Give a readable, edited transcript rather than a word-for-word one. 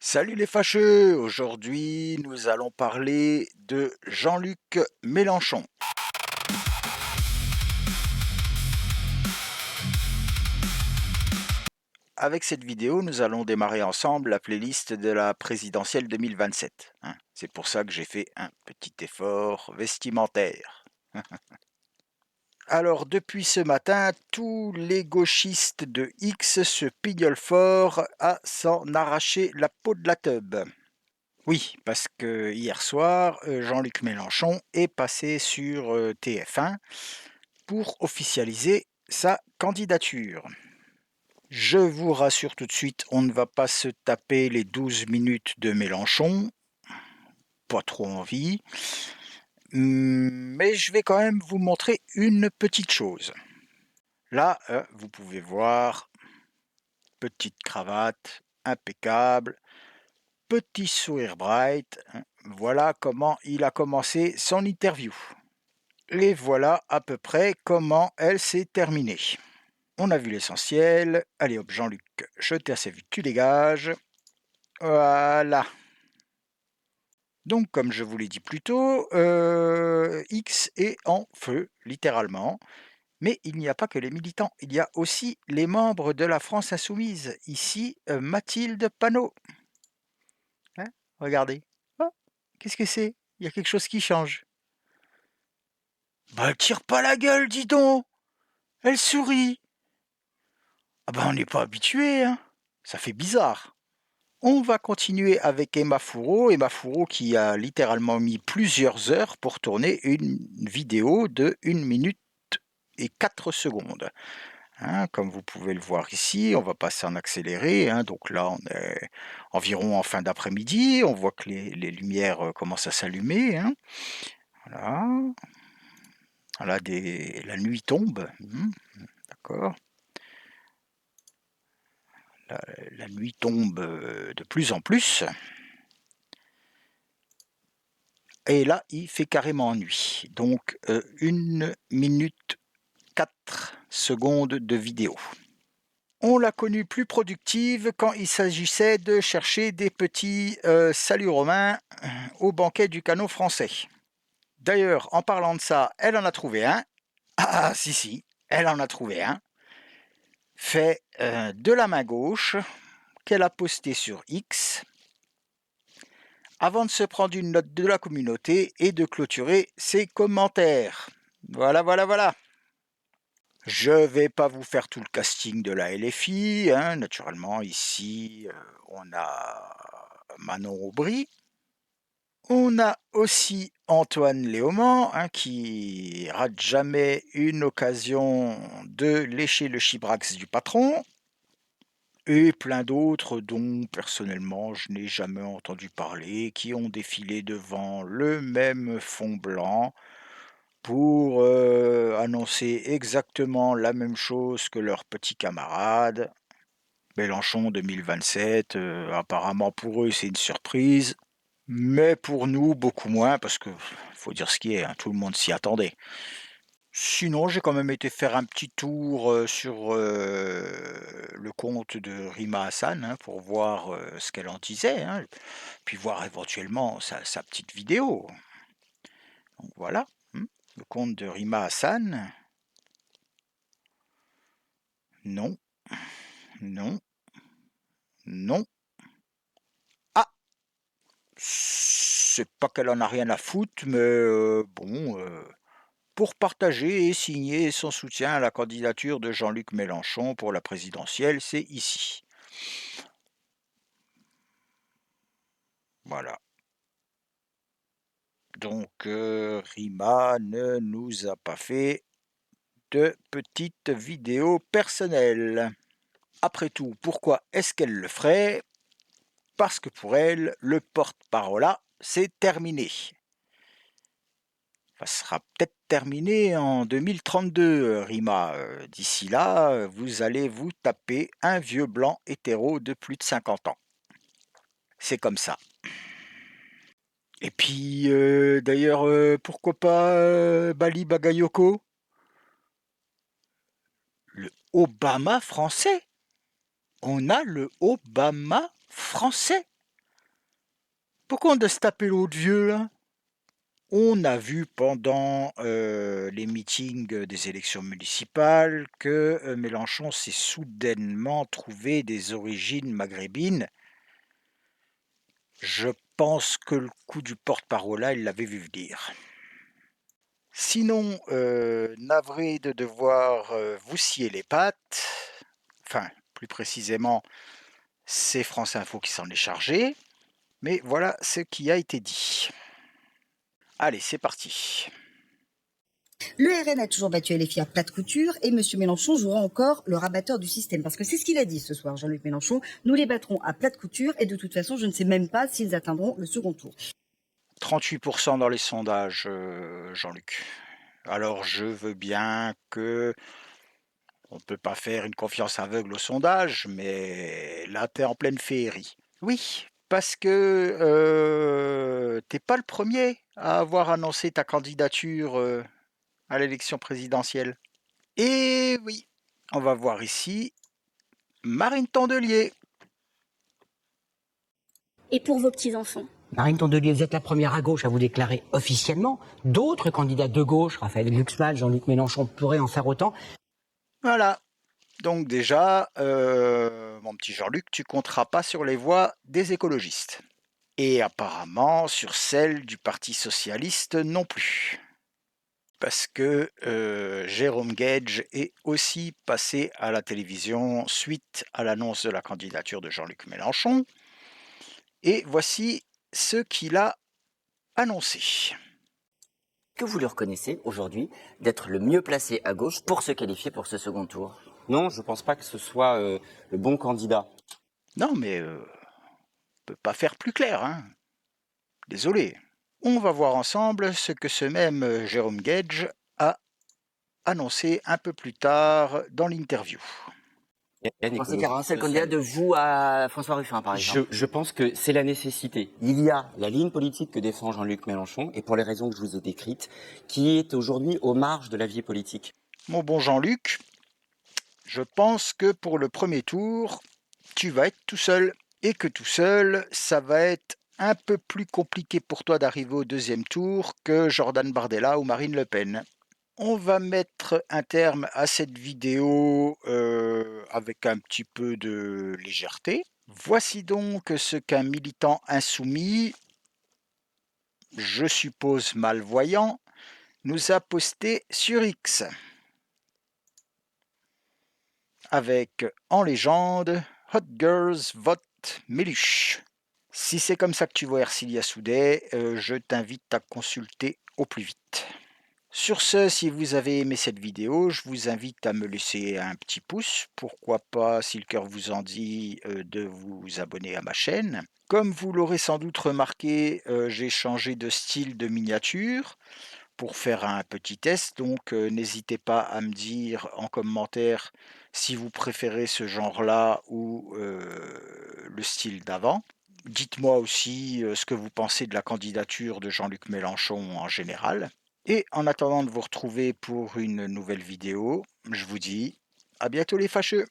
Salut les fâcheux! Aujourd'hui, nous allons parler de Jean-Luc Mélenchon. Avec cette vidéo, nous allons démarrer ensemble la playlist de la présidentielle 2027, hein. C'est pour ça que j'ai fait un petit effort vestimentaire. Alors, depuis ce matin, tous les gauchistes de X se pignolent fort à s'en arracher la peau de la teub. Oui, parce que hier soir, Jean-Luc Mélenchon est passé sur TF1 pour officialiser sa candidature. Je vous rassure tout de suite, on ne va pas se taper les 12 minutes de Mélenchon, pas trop envie, mais je vais quand même vous montrer une petite chose. Là, vous pouvez voir, petite cravate, impeccable, petit sourire bright, hein. Voilà comment il a commencé son interview. Et voilà à peu près comment elle s'est terminée. On a vu l'essentiel. Allez hop, Jean-Luc, je t'ai assez vu, tu dégages. Voilà. Donc, comme je vous l'ai dit plus tôt, X est en feu, littéralement. Mais il n'y a pas que les militants, il y a aussi les membres de la France insoumise. Ici, Mathilde Panot. Hein, regardez. Oh, qu'est-ce que c'est? Il y a quelque chose qui change. Bah, elle tire pas la gueule, dis donc! Elle sourit! Ah ben, on n'est pas habitué, hein. Ça fait bizarre. On va continuer avec Emma Fourreau qui a littéralement mis plusieurs heures pour tourner une vidéo de 1 minute et 4 secondes. Hein, comme vous pouvez le voir ici, on va passer en accéléré, hein, donc là on est environ en fin d'après-midi, on voit que les lumières commencent à s'allumer, hein. Voilà, voilà la nuit tombe, d'accord. La nuit tombe de plus en plus. Et là, il fait carrément nuit. Donc, 1 minute 4 secondes de vidéo. On l'a connue plus productive quand il s'agissait de chercher des petits saluts romains au banquet du canot français. D'ailleurs, en parlant de ça, elle en a trouvé un. Ah, si, elle en a trouvé un. Fait de la main gauche, qu'elle a posté sur X, avant de se prendre une note de la communauté et de clôturer ses commentaires. Voilà. Je vais pas vous faire tout le casting de la LFI, hein. Naturellement, ici, on a Manon Aubry. On a aussi Antoine Léaumont, hein, qui rate jamais une occasion de lécher le chibrax du patron. Et plein d'autres dont personnellement je n'ai jamais entendu parler, qui ont défilé devant le même fond blanc pour annoncer exactement la même chose que leurs petits camarades. Mélenchon 2027, apparemment pour eux c'est une surprise, mais pour nous beaucoup moins, parce que faut dire ce qui est, hein, tout le monde s'y attendait. Sinon, j'ai quand même été faire un petit tour, sur, le compte de Rima Hassan, hein, pour voir, ce qu'elle en disait, hein, puis voir éventuellement sa petite vidéo. Donc voilà, le compte de Rima Hassan. Non, non, non. Ah! C'est pas qu'elle en a rien à foutre, mais, bon, pour partager et signer son soutien à la candidature de Jean-Luc Mélenchon pour la présidentielle, c'est ici. Voilà. Donc, Rima ne nous a pas fait de petites vidéos personnelles. Après tout, pourquoi est-ce qu'elle le ferait? Parce que pour elle, le porte-parole, c'est terminé. Ça sera peut-être terminé en 2032, Rima. D'ici là, vous allez vous taper un vieux blanc hétéro de plus de 50 ans. C'est comme ça. Et puis, d'ailleurs, pourquoi pas Bali Bagayoko? Le Obama français. On a le Obama français. Pourquoi de se taper l'autre vieux, là? On a vu pendant, les meetings, des élections municipales que, Mélenchon s'est soudainement trouvé des origines maghrébines. Je pense que le coup du porte-parole là, il l'avait vu venir. Sinon, navré de devoir, vous scier les pattes, enfin, plus précisément, c'est France Info qui s'en est chargé, mais voilà ce qui a été dit. Allez, c'est parti. Le RN a toujours battu LFI à plate couture et M. Mélenchon jouera encore le rabatteur du système. Parce que c'est ce qu'il a dit ce soir, Jean-Luc Mélenchon. Nous les battrons à plate couture et de toute façon, je ne sais même pas s'ils atteindront le second tour. 38% dans les sondages, Jean-Luc. Alors je veux bien que on ne peut pas faire une confiance aveugle au sondage, mais là, tu es en pleine féerie. Oui, parce que t'es pas le premier à avoir annoncé ta candidature à l'élection présidentielle. Et oui, on va voir ici Marine Tondelier. Et pour vos petits-enfants? Marine Tondelier, vous êtes la première à gauche à vous déclarer officiellement. D'autres candidats de gauche, Raphaël Glucksmann, Jean-Luc Mélenchon, pourraient en faire autant. Voilà. Donc déjà, mon petit Jean-Luc, tu compteras pas sur les voix des écologistes. Et apparemment sur celle du Parti socialiste non plus. Parce que Jérôme Gage est aussi passé à la télévision suite à l'annonce de la candidature de Jean-Luc Mélenchon. Et voici ce qu'il a annoncé. Que vous le reconnaissez aujourd'hui d'être le mieux placé à gauche pour se qualifier pour ce second tour? Non, je ne pense pas que ce soit le bon candidat. Non, mais on peut pas faire plus clair, hein. Désolé. On va voir ensemble ce que ce même Jérôme Gage a annoncé un peu plus tard dans l'interview. Vous pensez qu'il y aura un seul candidat de vous à François Ruffin, par exemple? Je pense que c'est la nécessité. Il y a la ligne politique que défend Jean-Luc Mélenchon, et pour les raisons que je vous ai décrites, qui est aujourd'hui aux marges de la vie politique. Mon bon Jean-Luc, je pense que pour le premier tour, tu vas être tout seul. Et que tout seul, ça va être un peu plus compliqué pour toi d'arriver au deuxième tour que Jordan Bardella ou Marine Le Pen. On va mettre un terme à cette vidéo avec un petit peu de légèreté. Voici donc ce qu'un militant insoumis, je suppose malvoyant, nous a posté sur X. Avec en légende Hot Girls Vote Méluche. Si c'est comme ça que tu vois Ercilia Soudet, je t'invite à consulter au plus vite. Sur ce, si vous avez aimé cette vidéo, je vous invite à me laisser un petit pouce. Pourquoi pas, si le cœur vous en dit, de vous abonner à ma chaîne. Comme vous l'aurez sans doute remarqué, j'ai changé de style de miniature pour faire un petit test. Donc n'hésitez pas à me dire en commentaire si vous préférez ce genre-là ou le style d'avant. Dites-moi aussi ce que vous pensez de la candidature de Jean-Luc Mélenchon en général. Et en attendant de vous retrouver pour une nouvelle vidéo, je vous dis à bientôt les fâcheux.